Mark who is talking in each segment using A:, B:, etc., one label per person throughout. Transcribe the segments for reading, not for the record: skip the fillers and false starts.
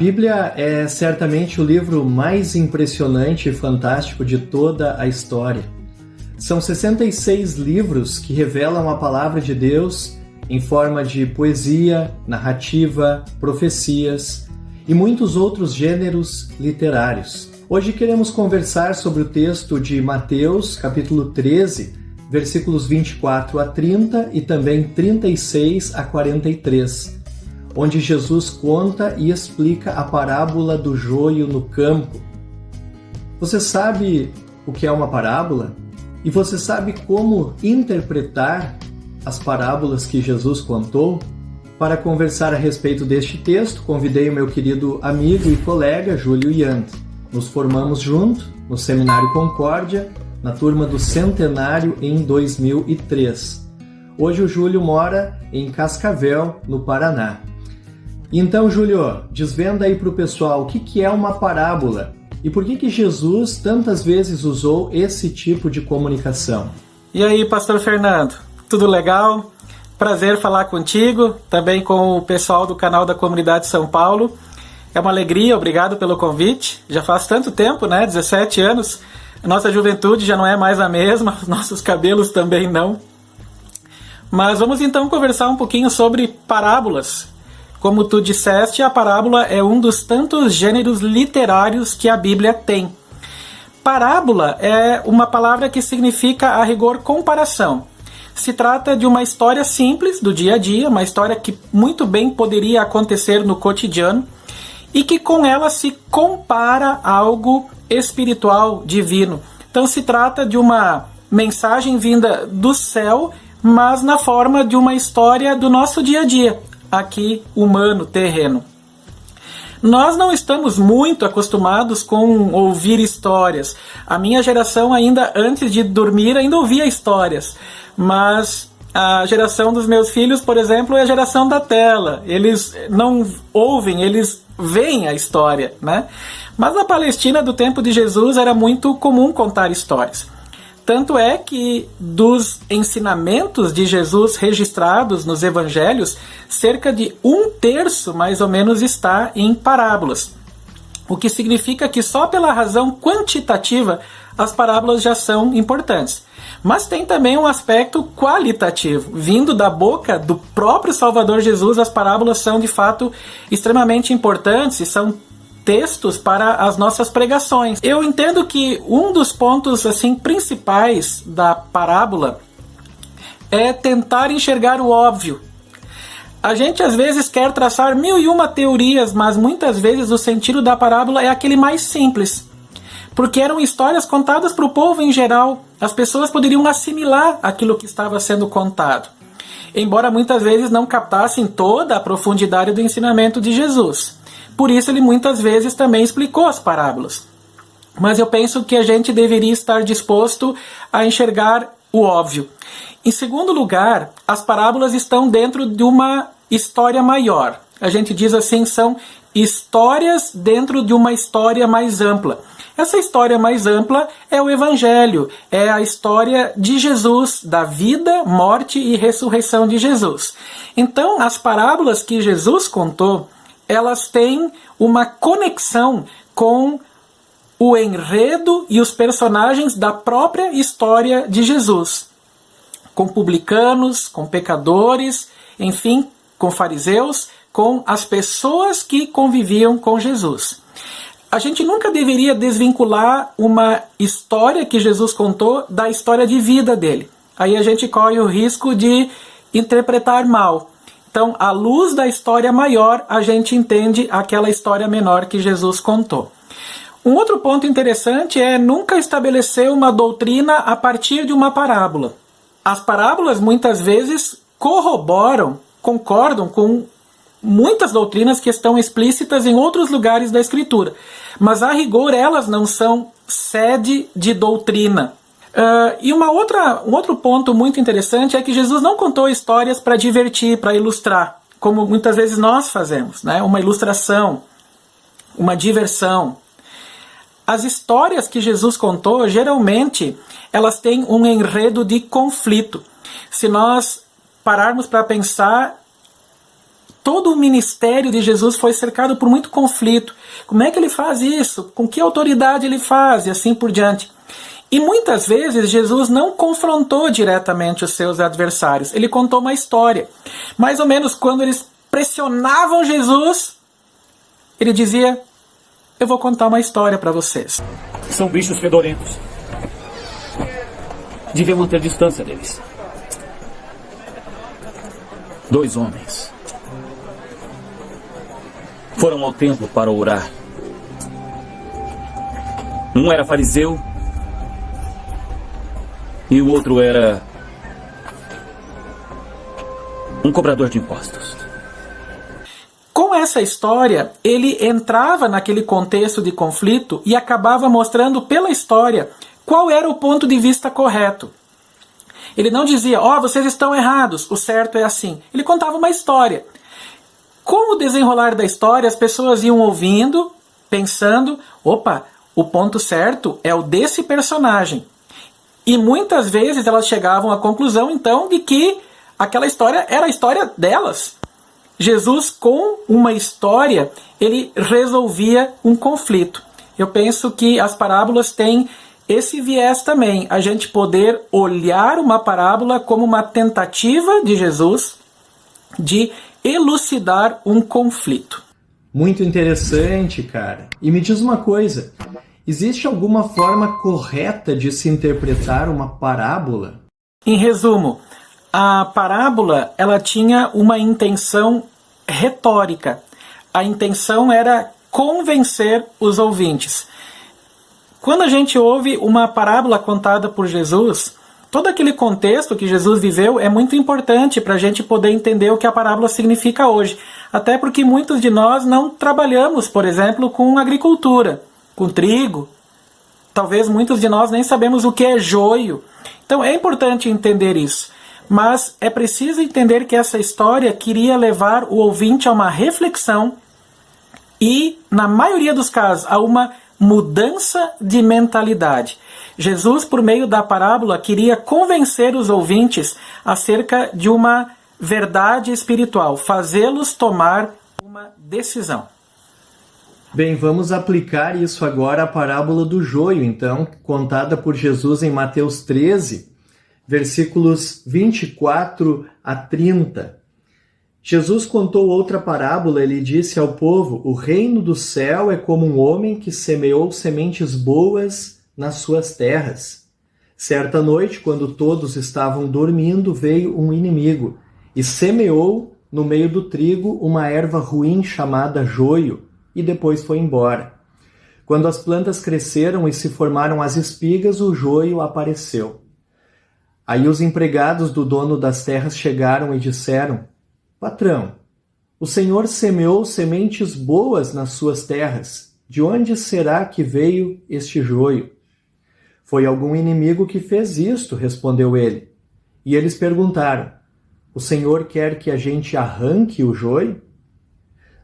A: Bíblia é certamente o livro mais impressionante e fantástico de toda a história. São 66 livros que revelam a palavra de Deus em forma de poesia, narrativa, profecias e muitos outros gêneros literários. Hoje queremos conversar sobre o texto de Mateus, capítulo 13, versículos 24 a 30 e também 36 a 43, onde Jesus conta e explica a parábola do joio no campo. Você sabe o que é uma parábola? E você sabe como interpretar as parábolas que Jesus contou? Para conversar a respeito deste texto, convidei o meu querido amigo e colega Júlio Yant. Nos formamos juntos no Seminário Concórdia, na turma do Centenário em 2003. Hoje o Júlio mora em Cascavel, no Paraná. Então, Júlio, desvenda aí para o pessoal o que é uma parábola e por que Jesus tantas vezes usou esse tipo de comunicação.
B: E aí, pastor Fernando, tudo legal? Prazer falar contigo, também com o pessoal do canal da Comunidade São Paulo. É uma alegria, obrigado pelo convite. Já faz tanto tempo, né? 17 anos. A nossa juventude já não é mais a mesma, os nossos cabelos também não. Mas vamos então conversar um pouquinho sobre parábolas. Como tu disseste, a parábola é um dos tantos gêneros literários que a Bíblia tem. Parábola é uma palavra que significa, a rigor, comparação. Se trata de uma história simples do dia a dia, uma história que muito bem poderia acontecer no cotidiano e que com ela se compara a algo espiritual, divino. Então se trata de uma mensagem vinda do céu, mas na forma de uma história do nosso dia a dia, aqui humano, terreno. Nós não estamos muito acostumados com ouvir histórias. A minha geração ainda, antes de dormir, ainda ouvia histórias. Mas a geração dos meus filhos, por exemplo, é a geração da tela. Eles não ouvem, eles veem a história, né? Mas na Palestina do tempo de Jesus era muito comum contar histórias. Tanto é que dos ensinamentos de Jesus registrados nos evangelhos, cerca de 1/3 mais ou menos está em parábolas. O que significa que só pela razão quantitativa as parábolas já são importantes. Mas tem também um aspecto qualitativo. Vindo da boca do próprio Salvador Jesus, as parábolas são de fato extremamente importantes e são textos para as nossas pregações. Eu entendo que um dos pontos assim principais da parábola é tentar enxergar o óbvio. A gente às vezes quer traçar 1001 teorias, mas muitas vezes o sentido da parábola é aquele mais simples. Porque eram histórias contadas para o povo em geral. As pessoas poderiam assimilar aquilo que estava sendo contado, embora muitas vezes não captassem toda a profundidade do ensinamento de Jesus. Por isso ele muitas vezes também explicou as parábolas. Mas eu penso que a gente deveria estar disposto a enxergar o óbvio. Em segundo lugar, as parábolas estão dentro de uma história maior. A gente diz assim, são histórias dentro de uma história mais ampla. Essa história mais ampla é o Evangelho, é a história de Jesus, da vida, morte e ressurreição de Jesus. Então, as parábolas que Jesus contou, elas têm uma conexão com o enredo e os personagens da própria história de Jesus. Com publicanos, com pecadores, enfim, com fariseus, com as pessoas que conviviam com Jesus. A gente nunca deveria desvincular uma história que Jesus contou da história de vida dele. Aí a gente corre o risco de interpretar mal. Então, à luz da história maior, a gente entende aquela história menor que Jesus contou. Um outro ponto interessante é nunca estabelecer uma doutrina a partir de uma parábola. As parábolas muitas vezes corroboram, concordam com muitas doutrinas que estão explícitas em outros lugares da Escritura. Mas, a rigor, elas não são sede de doutrina. E um outro ponto muito interessante é que Jesus não contou histórias para divertir, para ilustrar, como muitas vezes nós fazemos, né? Uma ilustração, uma diversão. As histórias que Jesus contou, geralmente, elas têm um enredo de conflito. Se nós pararmos para pensar, todo o ministério de Jesus foi cercado por muito conflito. Como é que ele faz isso? Com que autoridade ele faz? E assim por diante. E muitas vezes Jesus não confrontou diretamente os seus adversários. Ele contou uma história. Mais ou menos quando eles pressionavam Jesus, ele dizia: eu vou contar uma história para vocês.
C: São bichos fedorentos. Devia manter distância deles. 2 homens foram ao templo para orar. Um era fariseu e o outro era um cobrador de impostos.
B: Com essa história, ele entrava naquele contexto de conflito e acabava mostrando pela história qual era o ponto de vista correto. Ele não dizia: ó, vocês estão errados, o certo é assim. Ele contava uma história. Com o desenrolar da história, as pessoas iam ouvindo, pensando: opa, o ponto certo é o desse personagem. E muitas vezes elas chegavam à conclusão, então, de que aquela história era a história delas. Jesus, com uma história, ele resolvia um conflito. Eu penso que as parábolas têm esse viés também, a gente poder olhar uma parábola como uma tentativa de Jesus de elucidar um conflito.
A: Muito interessante, cara. E me diz uma coisa, existe alguma forma correta de se interpretar uma parábola?
B: Em resumo, a parábola ela tinha uma intenção retórica. A intenção era convencer os ouvintes. Quando a gente ouve uma parábola contada por Jesus, todo aquele contexto que Jesus viveu é muito importante para a gente poder entender o que a parábola significa hoje. Até porque muitos de nós não trabalhamos, por exemplo, com agricultura, com trigo. Talvez muitos de nós nem sabemos o que é joio. Então é importante entender isso. Mas é preciso entender que essa história queria levar o ouvinte a uma reflexão e, na maioria dos casos, a uma mudança de mentalidade. Jesus, por meio da parábola, queria convencer os ouvintes acerca de uma verdade espiritual, fazê-los tomar uma decisão.
A: Bem, vamos aplicar isso agora à parábola do joio, então, contada por Jesus em Mateus 13, versículos 24 a 30. Jesus contou outra parábola, ele disse ao povo: o reino do céu é como um homem que semeou sementes boas nas suas terras. Certa noite, quando todos estavam dormindo, veio um inimigo e semeou no meio do trigo uma erva ruim chamada joio, e depois foi embora. Quando as plantas cresceram e se formaram as espigas, o joio apareceu. Aí os empregados do dono das terras chegaram e disseram: patrão, o Senhor semeou sementes boas nas suas terras. De onde será que veio este joio? Foi algum inimigo que fez isto, respondeu ele. E eles perguntaram: o Senhor quer que a gente arranque o joio?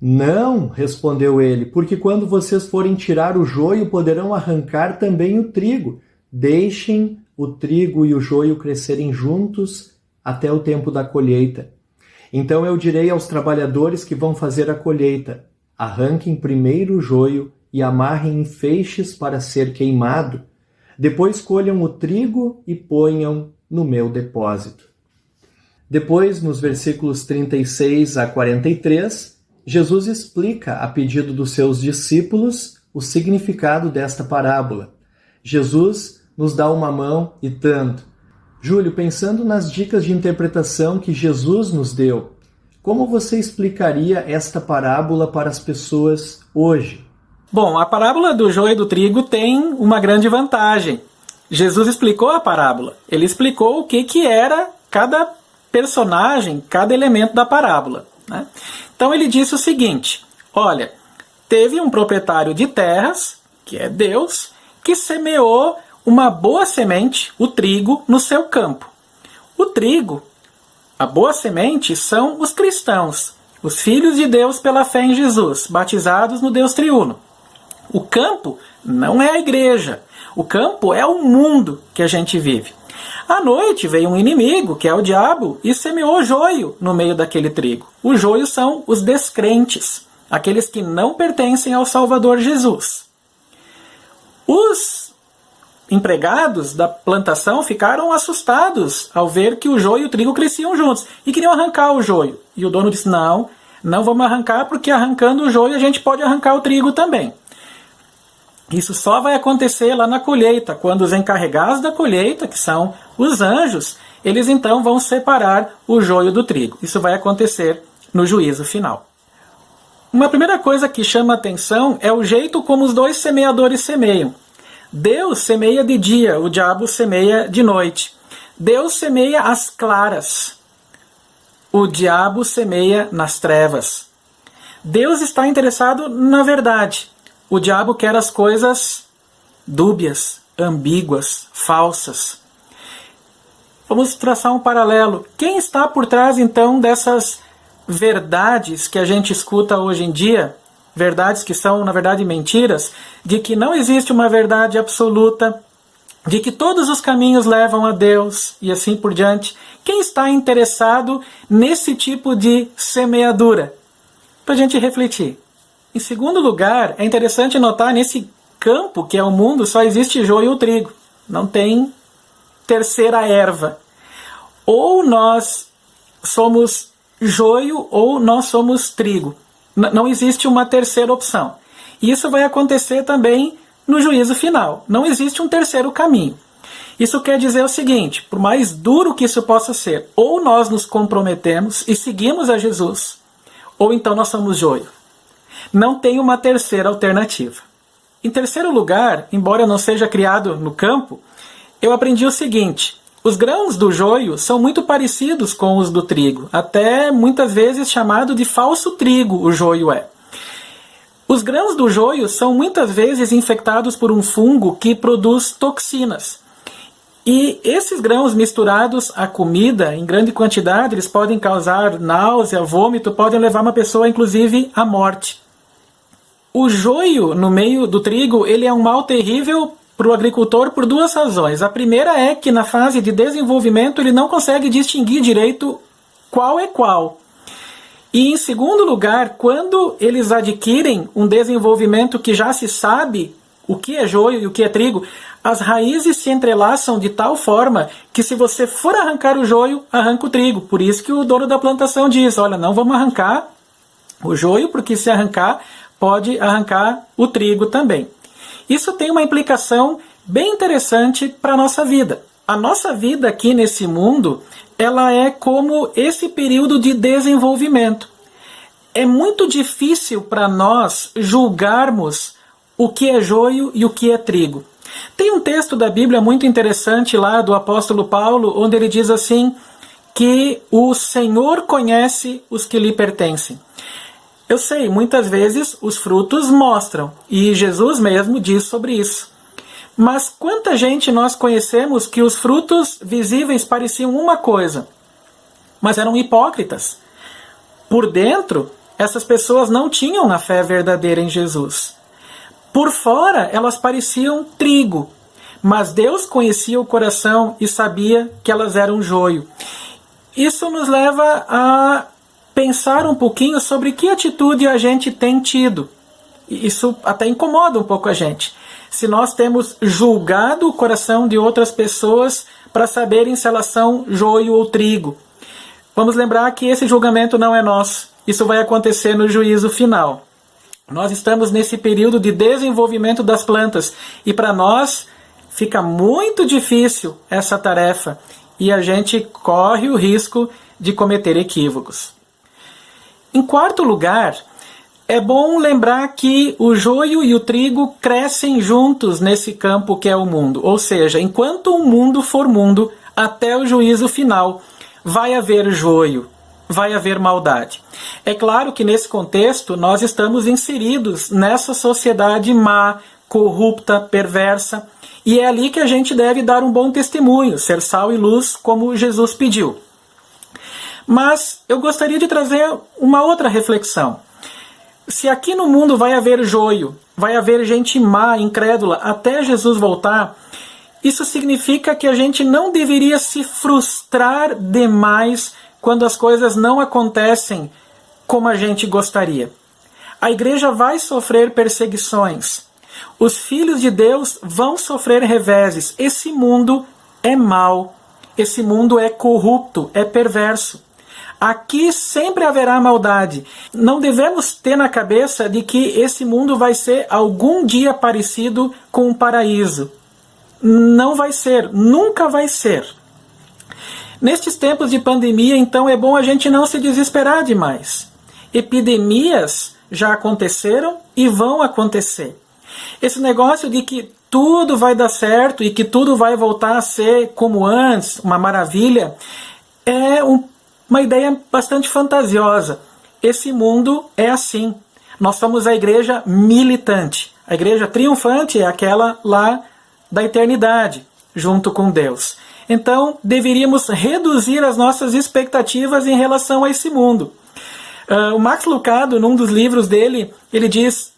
A: Não, respondeu ele, porque quando vocês forem tirar o joio, poderão arrancar também o trigo. Deixem o trigo e o joio crescerem juntos até o tempo da colheita. Então eu direi aos trabalhadores que vão fazer a colheita: arranquem primeiro o joio e amarrem em feixes para ser queimado. Depois colham o trigo e ponham no meu depósito. Depois, nos versículos 36 a 43, Jesus explica, a pedido dos seus discípulos, o significado desta parábola. Jesus nos dá uma mão e tanto. Júlio, pensando nas dicas de interpretação que Jesus nos deu, como você explicaria esta parábola para as pessoas hoje?
B: Bom, a parábola do joio e do trigo tem uma grande vantagem. Jesus explicou a parábola. Ele explicou o que era cada personagem, cada elemento da parábola, né? Então ele disse o seguinte: olha, teve um proprietário de terras, que é Deus, que semeou uma boa semente, o trigo, no seu campo. O trigo, a boa semente, são os cristãos, os filhos de Deus pela fé em Jesus, batizados no Deus triuno. O campo não é a igreja, o campo é o mundo que a gente vive. À noite veio um inimigo, que é o diabo, e semeou joio no meio daquele trigo. O joio são os descrentes, aqueles que não pertencem ao Salvador Jesus. Os empregados da plantação ficaram assustados ao ver que o joio e o trigo cresciam juntos e queriam arrancar o joio. E o dono disse, não vamos arrancar, porque arrancando o joio a gente pode arrancar o trigo também. Isso só vai acontecer lá na colheita, quando os encarregados da colheita, que são os anjos, eles então vão separar o joio do trigo. Isso vai acontecer no juízo final. Uma primeira coisa que chama atenção é o jeito como os dois semeadores semeiam. Deus semeia de dia, o diabo semeia de noite. Deus semeia às claras, o diabo semeia nas trevas. Deus está interessado na verdade. O diabo quer as coisas dúbias, ambíguas, falsas. Vamos traçar um paralelo. Quem está por trás, então, dessas verdades que a gente escuta hoje em dia? Verdades que são, na verdade, mentiras, de que não existe uma verdade absoluta, de que todos os caminhos levam a Deus e assim por diante. Quem está interessado nesse tipo de semeadura? Para a gente refletir. Em segundo lugar, é interessante notar nesse campo que é o mundo, só existe joio ou trigo. Não tem terceira erva. Ou nós somos joio ou nós somos trigo. Não existe uma terceira opção. E isso vai acontecer também no juízo final. Não existe um terceiro caminho. Isso quer dizer o seguinte, por mais duro que isso possa ser, ou nós nos comprometemos e seguimos a Jesus, ou então nós somos joio. Não tem uma terceira alternativa. Em terceiro lugar, embora eu não seja criado no campo, eu aprendi o seguinte, os grãos do joio são muito parecidos com os do trigo, até muitas vezes chamado de falso trigo o joio é. Os grãos do joio são muitas vezes infectados por um fungo que produz toxinas. E esses grãos misturados à comida, em grande quantidade, eles podem causar náusea, vômito, podem levar uma pessoa, inclusive, à morte. O joio no meio do trigo, ele é um mal terrível para o agricultor por duas razões. A primeira é que na fase de desenvolvimento ele não consegue distinguir direito qual é qual. E em segundo lugar, quando eles adquirem um desenvolvimento que já se sabe o que é joio e o que é trigo, as raízes se entrelaçam de tal forma que se você for arrancar o joio, arranca o trigo. Por isso que o dono da plantação diz, olha, não vamos arrancar o joio, porque se arrancar, pode arrancar o trigo também. Isso tem uma implicação bem interessante para a nossa vida. A nossa vida aqui nesse mundo, ela é como esse período de desenvolvimento. É muito difícil para nós julgarmos o que é joio e o que é trigo. Tem um texto da Bíblia muito interessante lá do apóstolo Paulo, onde ele diz assim, que o Senhor conhece os que lhe pertencem. Eu sei, muitas vezes os frutos mostram, e Jesus mesmo diz sobre isso. Mas quanta gente nós conhecemos que os frutos visíveis pareciam uma coisa, mas eram hipócritas. Por dentro, essas pessoas não tinham a fé verdadeira em Jesus. Por fora, elas pareciam trigo, mas Deus conhecia o coração e sabia que elas eram joio. Isso nos leva a pensar um pouquinho sobre que atitude a gente tem tido. Isso até incomoda um pouco a gente. Se nós temos julgado o coração de outras pessoas para saberem se elas são joio ou trigo. Vamos lembrar que esse julgamento não é nosso. Isso vai acontecer no juízo final. Nós estamos nesse período de desenvolvimento das plantas e para nós fica muito difícil essa tarefa e a gente corre o risco de cometer equívocos. Em quarto lugar, é bom lembrar que o joio e o trigo crescem juntos nesse campo que é o mundo. Ou seja, enquanto o mundo for mundo, até o juízo final, vai haver joio, vai haver maldade. É claro que nesse contexto nós estamos inseridos nessa sociedade má, corrupta, perversa, e é ali que a gente deve dar um bom testemunho, ser sal e luz como Jesus pediu. Mas eu gostaria de trazer uma outra reflexão. Se aqui no mundo vai haver joio, vai haver gente má, incrédula, até Jesus voltar, Isso significa que a gente não deveria se frustrar demais quando as coisas não acontecem como a gente gostaria. A igreja vai sofrer perseguições. Os filhos de Deus vão sofrer reveses. Esse mundo é mau. Esse mundo é corrupto, é perverso. Aqui sempre haverá maldade. Não devemos ter na cabeça de que esse mundo vai ser algum dia parecido com um paraíso. Não vai ser, nunca vai ser. Nestes tempos de pandemia, então, é bom a gente não se desesperar demais. Epidemias já aconteceram e vão acontecer. Esse negócio de que tudo vai dar certo e que tudo vai voltar a ser como antes, uma maravilha, é uma ideia bastante fantasiosa. Esse mundo é assim. Nós somos a igreja militante. A igreja triunfante é aquela lá da eternidade, junto com Deus. Então, deveríamos reduzir as nossas expectativas em relação a esse mundo. O Max Lucado, num dos livros dele, ele diz,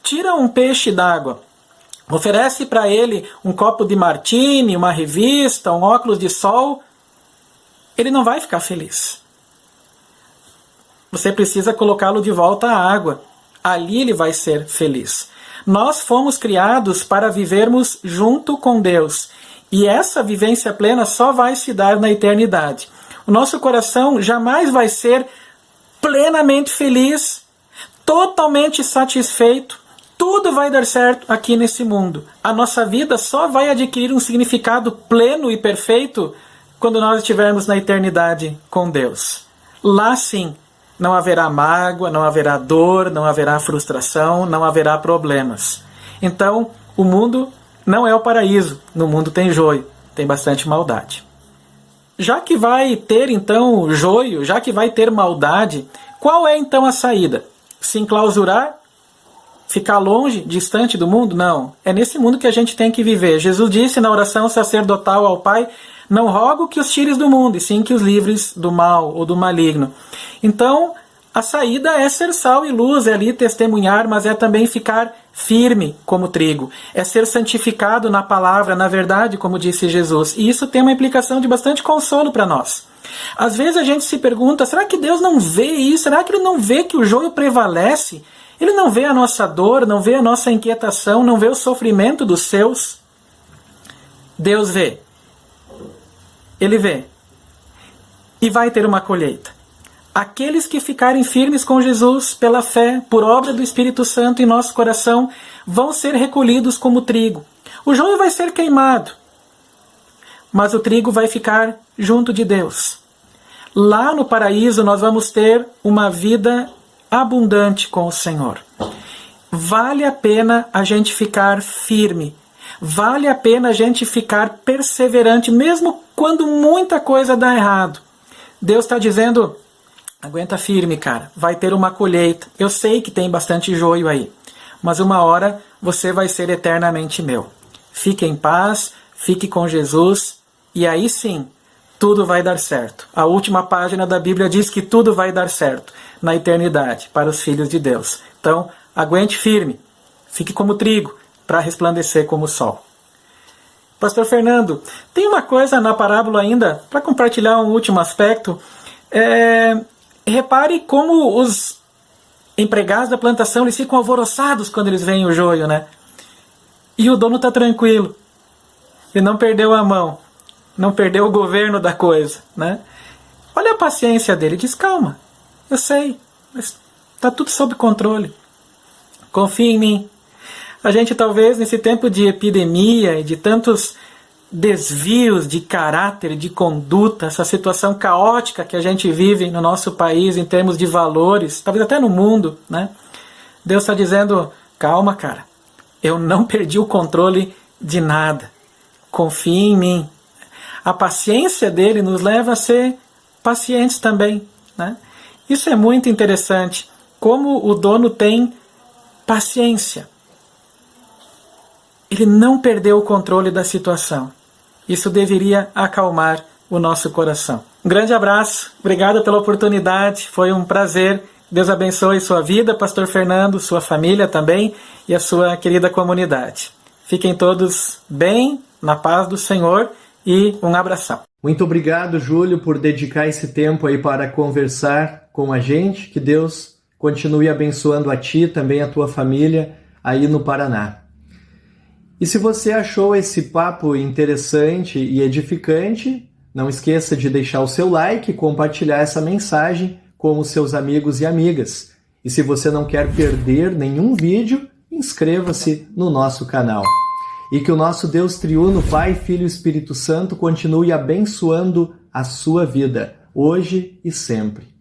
B: tira um peixe d'água, oferece para ele um copo de martini, uma revista, um óculos de sol, ele não vai ficar feliz. Você precisa colocá-lo de volta à água. Ali ele vai ser feliz. Nós fomos criados para vivermos junto com Deus. E essa vivência plena só vai se dar na eternidade. O nosso coração jamais vai ser plenamente feliz, totalmente satisfeito. Tudo vai dar certo aqui nesse mundo. A nossa vida só vai adquirir um significado pleno e perfeito quando nós estivermos na eternidade com Deus. Lá sim, não haverá mágoa, não haverá dor, não haverá frustração, não haverá problemas. Então, o mundo não é o paraíso. No mundo tem joio, tem bastante maldade. Já que vai ter, então, joio, já que vai ter maldade, qual é, então, a saída? Se enclausurar? Ficar longe, distante do mundo? Não. É nesse mundo que a gente tem que viver. Jesus disse na oração sacerdotal ao Pai, não rogo que os tires do mundo, e sim que os livres do mal ou do maligno. Então, a saída é ser sal e luz, é ali testemunhar, mas é também ficar firme como trigo. É ser santificado na palavra, na verdade, como disse Jesus. E isso tem uma implicação de bastante consolo para nós. Às vezes a gente se pergunta, será que Deus não vê isso? Será que Ele não vê que o joio prevalece? Ele não vê a nossa dor, não vê a nossa inquietação, não vê o sofrimento dos seus? Deus vê. Ele vê. E vai ter uma colheita. Aqueles que ficarem firmes com Jesus pela fé, por obra do Espírito Santo em nosso coração, vão ser recolhidos como trigo. O joio vai ser queimado, mas o trigo vai ficar junto de Deus. Lá no paraíso nós vamos ter uma vida abundante com o Senhor. Vale a pena a gente ficar firme. Vale a pena a gente ficar perseverante, mesmo quando muita coisa dá errado. Deus está dizendo, aguenta firme, cara, vai ter uma colheita. Eu sei que tem bastante joio aí, mas uma hora você vai ser eternamente meu. Fique em paz, fique com Jesus, e aí sim, tudo vai dar certo. A última página da Bíblia diz que tudo vai dar certo na eternidade para os filhos de Deus. Então, aguente firme, fique como trigo, para resplandecer como o sol. Pastor Fernando, tem uma coisa na parábola ainda, para compartilhar um último aspecto. Repare como os empregados da plantação eles ficam alvoroçados quando eles veem o joio, né? E o dono está tranquilo. Ele não perdeu a mão, não perdeu o governo da coisa, né? Olha a paciência dele, diz, calma, eu sei, mas está tudo sob controle. Confia em mim. A gente talvez nesse tempo de epidemia e de tantos desvios de caráter, de conduta, essa situação caótica que a gente vive no nosso país em termos de valores, talvez até no mundo, né? Deus está dizendo, calma, cara, eu não perdi o controle de nada. Confie em mim. A paciência dele nos leva a ser pacientes também, né? Isso é muito interessante, como o dono tem paciência. Ele não perdeu o controle da situação. Isso deveria acalmar o nosso coração. Um grande abraço, obrigado pela oportunidade, foi um prazer. Deus abençoe sua vida, Pastor Fernando, sua família também e a sua querida comunidade. Fiquem todos bem, na paz do Senhor e um abração.
A: Muito obrigado, Júlio, por dedicar esse tempo aí para conversar com a gente. Que Deus continue abençoando a ti, também a tua família aí no Paraná. E se você achou esse papo interessante e edificante, não esqueça de deixar o seu like e compartilhar essa mensagem com os seus amigos e amigas. E se você não quer perder nenhum vídeo, inscreva-se no nosso canal. E que o nosso Deus triuno, Pai, Filho e Espírito Santo, continue abençoando a sua vida, hoje e sempre.